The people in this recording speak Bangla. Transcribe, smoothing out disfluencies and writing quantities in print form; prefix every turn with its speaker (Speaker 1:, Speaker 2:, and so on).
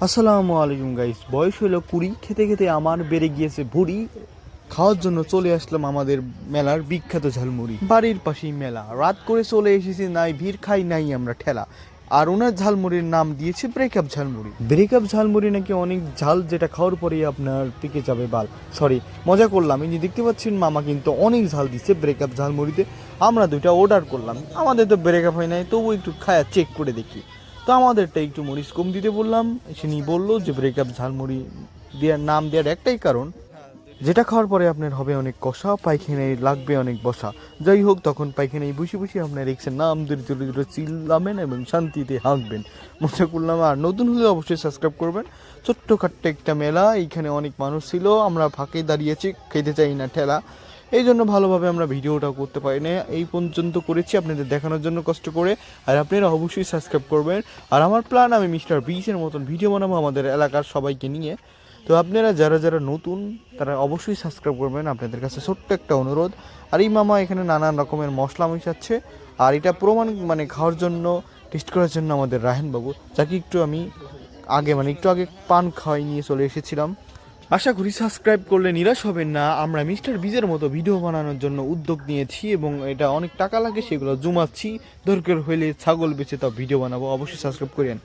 Speaker 1: আসসালামু আলাইকুম গাইস। বয়স হলো 20, খেতে খেতে আমার বেড়ে গিয়েছে ভুঁড়ি। খাওয়ার জন্য চলে আসলাম আমাদের মেলার বিখ্যাত ঝালমুড়ি। বাড়ির পাশেই মেলা, রাত করে চলে এসেছি, নাই ভিড় খাই নাই আমরা ঠেলা। আর ওনার ঝালমুড়ির নাম দিয়েছে ব্রেকআপ ঝালমুড়ি। ব্রেকআপ ঝালমুড়ি নাকি অনেক ঝাল, যেটা খাওয়ার পরেই আপনার পেকে যাবে বাল। সরি, মজা করলাম। এই যে দেখতে পাচ্ছেন মামা কিন্তু অনেক ঝাল দিচ্ছে ব্রেকআপ ঝালমুড়িতে। আমরা দুইটা অর্ডার করলাম, আমাদের তো ব্রেকআপ হয় নাই, তবু একটু খায়া চেক করে দেখি। তো আমাদেরটা একটু মরিচ কম দিতে বললাম, তিনি বললো যে ব্রেকআপ ঝালমুড়ি দেওয়ার নাম দেওয়ার একটাই কারণ, যেটা খাওয়ার পরে আপনার হবে অনেক কষা, পায়খানায় লাগবে অনেক বসা। যাই হোক, তখন পায়খানায় বসে বসে আপনার এক্সের নাম ধরে জোরে জোরে চিল্লাবেন এবং শান্তিতে হাঁকবেন। মজা করলাম। আর নতুন হলে অবশ্যই সাবস্ক্রাইব করবেন। ছোট্টখাট্ট একটা মেলা, এইখানে অনেক মানুষ ছিল, আমরা ফাঁকে দাঁড়িয়েছি, খেতে চাই না ঠেলা। এই জন্য ভালোভাবে আমরা ভিডিওটাও করতে পারি না, এই পর্যন্ত করেছি আপনাদের দেখানোর জন্য কষ্ট করে। আর আপনারা অবশ্যই সাবস্ক্রাইব করবেন। আর আমার প্ল্যান, আমি মিস্টার বিসের মতন ভিডিও বানাবো আমাদের এলাকার সবাইকে নিয়ে। তো আপনারা যারা যারা নতুন, তারা অবশ্যই সাবস্ক্রাইব করবেন, আপনাদের কাছে ছোট্ট একটা অনুরোধ। আর এই মামা এখানে নানান রকমের মশলা মিশাচ্ছে, আর এটা প্রমাণ খাওয়ার জন্য, টেস্ট করার জন্য আমাদের রাহেন বাবু, যাকে একটু আমি একটু আগে পান খাওয়াই নিয়ে চলে এসেছিলাম। আশা করি সাবস্ক্রাইব করলে নিরাশ হবেন না। আমরা মিস্টার বিজের মতো ভিডিও বানানোর জন্য উদ্যোগ নিয়েছি এবং এটা অনেক টাকা লাগে, সেগুলো জমাচ্ছি। দরকার হইলে ছাগল বেচে তাও ভিডিও বানাবো। অবশ্যই সাবস্ক্রাইব করেন।